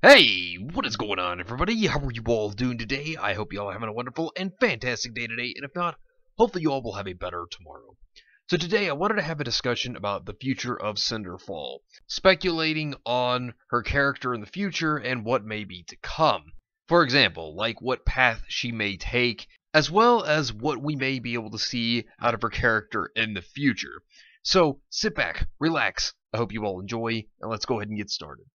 Hey, what is going on, everybody? How are you all doing today? I hope you all are having a wonderful and fantastic day today, and if not, hopefully you all will have a better tomorrow. So today I wanted to have a discussion about the future of Cinderfall, speculating on her character in the future and what may be to come. For example, like what path she may take, as well as what we may be able to see out of her character in the future. So sit back, relax, I hope you all enjoy, and let's go ahead and get started.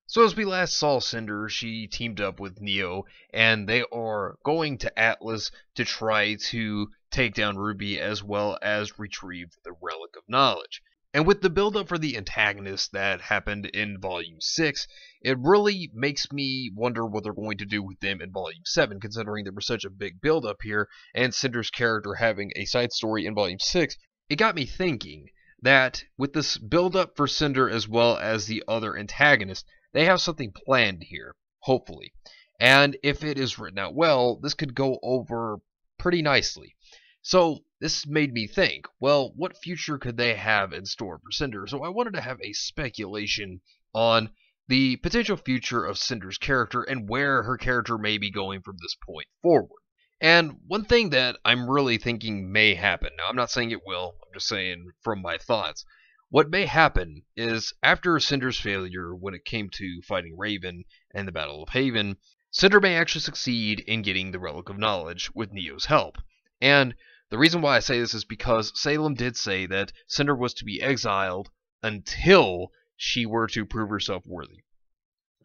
So as we last saw Cinder, she teamed up with Neo, and they are going to Atlas to try to take down RWBY as well as retrieve the Relic of Knowledge. And with the build-up for the antagonist that happened in Volume 6, it really makes me wonder what they're going to do with them in Volume 7, considering there was such a big build-up here, and Cinder's character having a side story in Volume 6. It got me thinking that with this build-up for Cinder as well as the other antagonist, they have something planned here, hopefully. And if it is written out well, this could go over pretty nicely. So this made me think, well, what future could they have in store for Cinder? So I wanted to have a speculation on the potential future of Cinder's character and where her character may be going from this point forward. And one thing that I'm really thinking may happen, now I'm not saying it will, I'm just saying from my thoughts, what may happen is, after Cinder's failure when it came to fighting Raven and the Battle of Haven, Cinder may actually succeed in getting the Relic of Knowledge with Neo's help. And the reason why I say this is because Salem did say that Cinder was to be exiled until she were to prove herself worthy.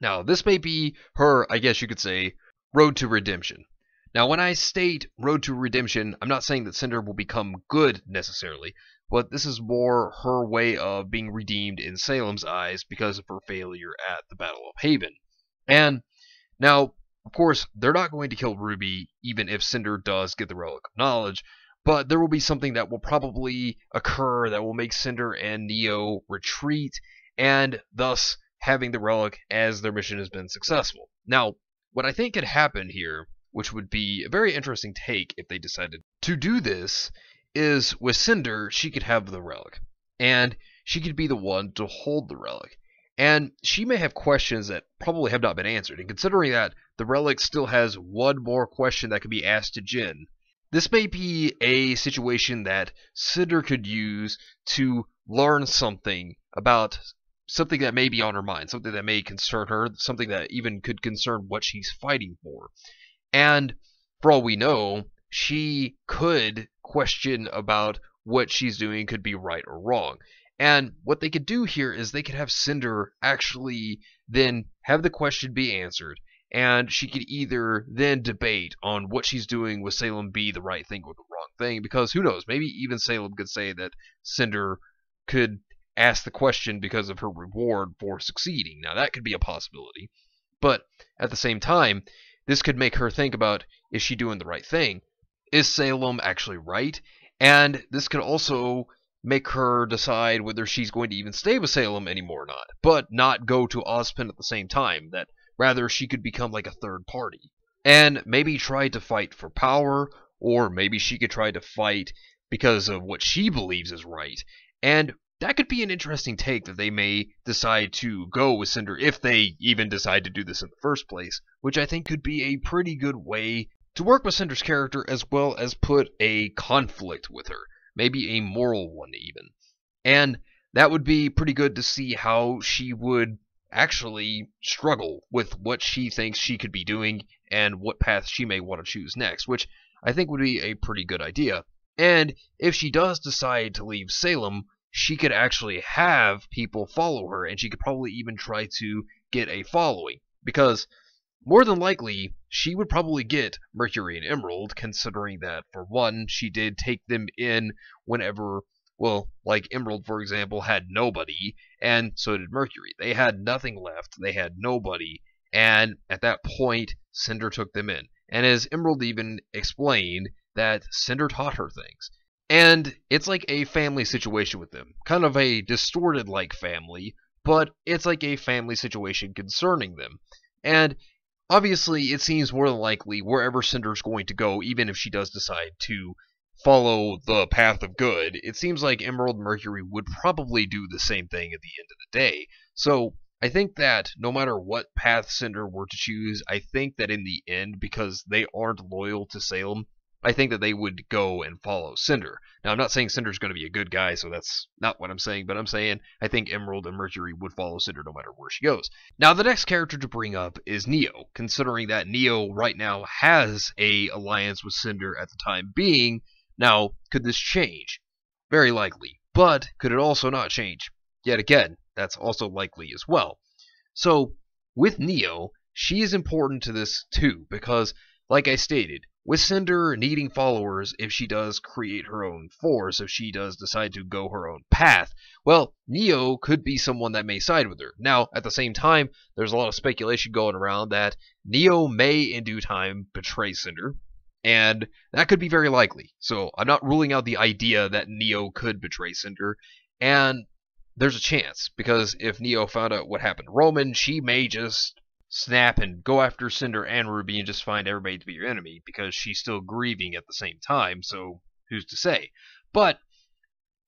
Now, this may be her, I guess you could say, road to redemption. Now, when I state road to redemption, I'm not saying that Cinder will become good necessarily, but this is more her way of being redeemed in Salem's eyes because of her failure at the Battle of Haven. And now, of course, they're not going to kill RWBY even if Cinder does get the Relic of Knowledge, but there will be something that will probably occur that will make Cinder and Neo retreat, and thus having the relic as their mission has been successful. Now, what I think could happen here, which would be a very interesting take if they decided to do this, is with Cinder, she could have the relic, and she could be the one to hold the relic. And she may have questions that probably have not been answered, and considering that the relic still has one more question that could be asked to Jin, this may be a situation that Cinder could use to learn something about something that may be on her mind, something that may concern her, something that even could concern what she's fighting for. And for all we know, she could question about what she's doing could be right or wrong. And what they could do here is they could have Cinder actually then have the question be answered, and she could either then debate on what she's doing with Salem be the right thing or the wrong thing, because who knows, maybe even Salem could say that Cinder could ask the question because of her reward for succeeding. Now that could be a possibility, but at the same time, this could make her think about, is she doing the right thing? Is Salem actually right? And this could also make her decide whether she's going to even stay with Salem anymore or not, but not go to Ozpin at the same time, that rather she could become like a third party. And maybe try to fight for power, or maybe she could try to fight because of what she believes is right. And that could be an interesting take that they may decide to go with Cinder, if they even decide to do this in the first place, which I think could be a pretty good way to work with Cinder's character as well as put a conflict with her, maybe a moral one even. And that would be pretty good to see how she would actually struggle with what she thinks she could be doing and what path she may want to choose next, which I think would be a pretty good idea. And if she does decide to leave Salem, she could actually have people follow her, and she could probably even try to get a following, because more than likely she would probably get Mercury and Emerald, considering that, for one, she did take them in whenever, well, like Emerald, for example, had nobody, and so did Mercury. They had nothing left, they had nobody, and at that point, Cinder took them in. And as Emerald even explained, that Cinder taught her things. And it's like a family situation with them. Kind of a distorted like family, but it's like a family situation concerning them. And obviously, it seems more than likely wherever Cinder's going to go, even if she does decide to follow the path of good, it seems like Emerald and Mercury would probably do the same thing at the end of the day. So I think that no matter what path Cinder were to choose, I think that in the end, because they aren't loyal to Salem, I think that they would go and follow Cinder. Now, I'm not saying Cinder's going to be a good guy, so that's not what I'm saying, but I'm saying I think Emerald and Mercury would follow Cinder no matter where she goes. Now, the next character to bring up is Neo, considering that Neo right now has a alliance with Cinder at the time being. Now, could this change? Very likely. But could it also not change? Yet again, that's also likely as well. So, with Neo, she is important to this too, because, like I stated, with Cinder needing followers if she does create her own force, if she does decide to go her own path, well, Neo could be someone that may side with her. Now, at the same time, there's a lot of speculation going around that Neo may, in due time, betray Cinder, and that could be very likely. So, I'm not ruling out the idea that Neo could betray Cinder, and there's a chance, because if Neo found out what happened to Roman, she may just snap and go after Cinder and RWBY and just find everybody to be your enemy, because she's still grieving at the same time, so who's to say? But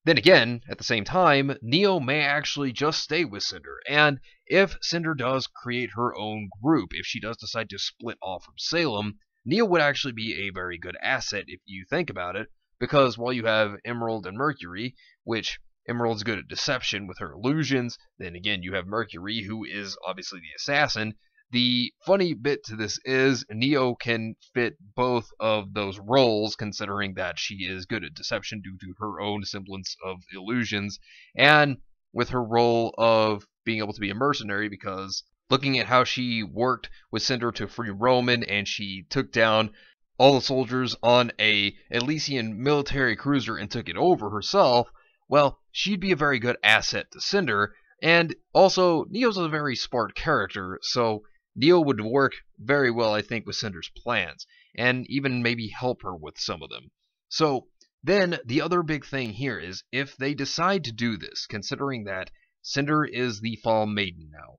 then again, at the same time, Neo may actually just stay with Cinder, and if Cinder does create her own group, if she does decide to split off from Salem, Neo would actually be a very good asset if you think about it, because while you have Emerald and Mercury, which Emerald's good at deception with her illusions, then again you have Mercury, who is obviously the assassin. The funny bit to this is Neo can fit both of those roles, considering that she is good at deception due to her own semblance of illusions, and with her role of being able to be a mercenary, because looking at how she worked with Cinder to free Roman, and she took down all the soldiers on a Elysian military cruiser and took it over herself, well, she'd be a very good asset to Cinder, and also, Neo's a very smart character, so Neo would work very well, I think, with Cinder's plans, and even maybe help her with some of them. So, then, the other big thing here is, if they decide to do this, considering that Cinder is the Fall Maiden now,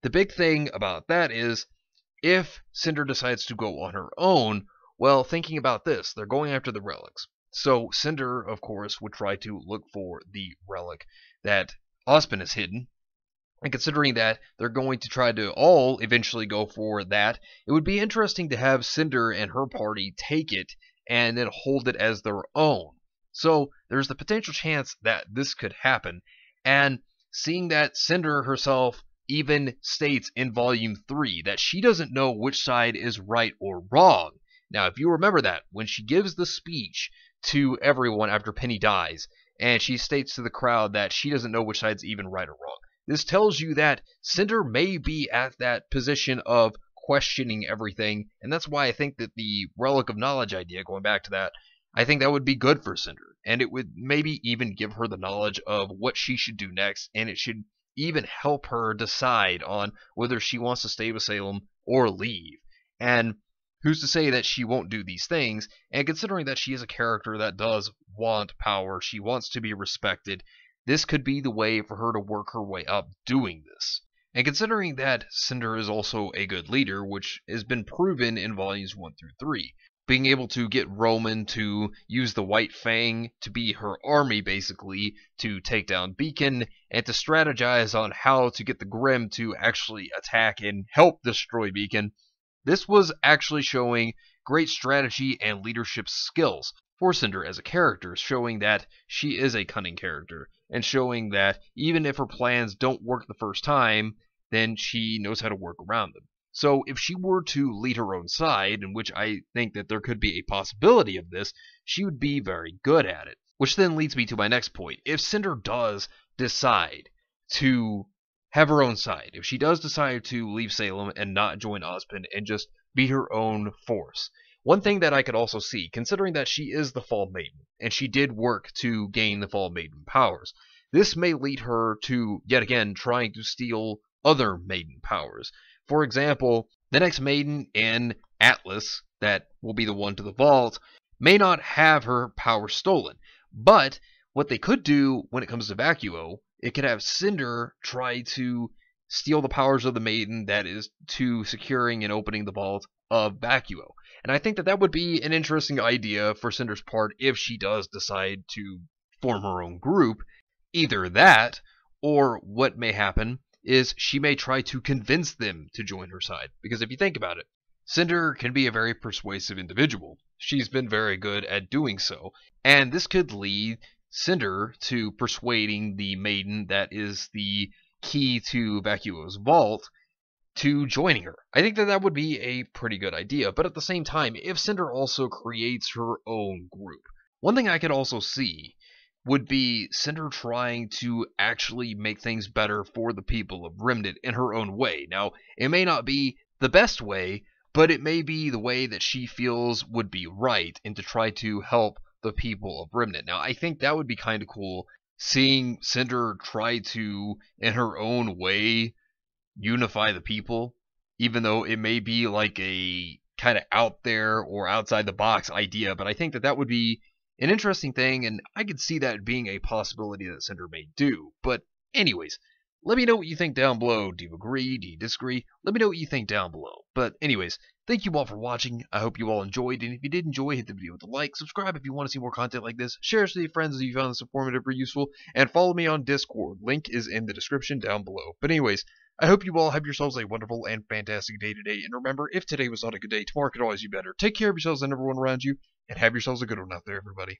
the big thing about that is, if Cinder decides to go on her own, well, thinking about this, they're going after the relics. So, Cinder, of course, would try to look for the relic that Ozpin has hidden, and considering that they're going to try to all eventually go for that, it would be interesting to have Cinder and her party take it and then hold it as their own. So there's the potential chance that this could happen, and seeing that Cinder herself even states in Volume 3 that she doesn't know which side is right or wrong. Now, if you remember that, when she gives the speech to everyone after Penny dies, and she states to the crowd that she doesn't know which side's even right or wrong, this tells you that Cinder may be at that position of questioning everything, and that's why I think that the Relic of Knowledge idea, going back to that, I think that would be good for Cinder, and it would maybe even give her the knowledge of what she should do next, and it should even help her decide on whether she wants to stay with Salem or leave. And who's to say that she won't do these things, and considering that she is a character that does want power, she wants to be respected, this could be the way for her to work her way up doing this. And considering that Cinder is also a good leader, which has been proven in Volumes 1 through 3, being able to get Roman to use the White Fang to be her army, basically, to take down Beacon, and to strategize on how to get the Grimm to actually attack and help destroy Beacon, this was actually showing great strategy and leadership skills for Cinder as a character, showing that she is a cunning character, and showing that even if her plans don't work the first time, then she knows how to work around them. So if she were to lead her own side, in which I think that there could be a possibility of this, she would be very good at it. Which then leads me to my next point. If Cinder does decide to have her own side, if she does decide to leave Salem and not join Ozpin and just be her own force, one thing that I could also see, considering that she is the Fall Maiden, and she did work to gain the Fall Maiden powers, this may lead her to, yet again, trying to steal other Maiden powers. For example, the next Maiden in Atlas, that will be the one to the vault, may not have her power stolen. But what they could do when it comes to Vacuo, it could have Cinder try to steal the powers of the Maiden that is to securing and opening the vault of Vacuo. And I think that that would be an interesting idea for Cinder's part if she does decide to form her own group. Either that, or what may happen is she may try to convince them to join her side. Because if you think about it, Cinder can be a very persuasive individual. She's been very good at doing so. And this could lead Cinder to persuading the maiden that is the key to Vacuo's vault to joining her. I think that would be a pretty good idea. But at the same time, if Cinder also creates her own group, one thing I could also see would be Cinder trying to actually make things better for the people of Remnant in her own way. Now, it may not be the best way, but it may be the way that she feels would be right, and to try to help the people of Remnant. Now, I think that would be kind of cool, seeing Cinder try to, in her own way, unify the people, even though it may be like a kind of out there or outside the box idea. But I think that that would be an interesting thing, and I could see that being a possibility that Cinder may do. But anyways, let me know what you think down below. Do you agree? Do you disagree? Let me know what you think down below. But anyways, thank you all for watching. I hope you all enjoyed, and if you did enjoy, hit the video with a like, subscribe if you want to see more content like this, share this with your friends if you found this informative or useful, and follow me on Discord. Link is in the description down below. But anyways, I hope you all have yourselves a wonderful and fantastic day today, and remember, if today was not a good day, tomorrow could always be better. Take care of yourselves and everyone around you, and have yourselves a good one out there, everybody.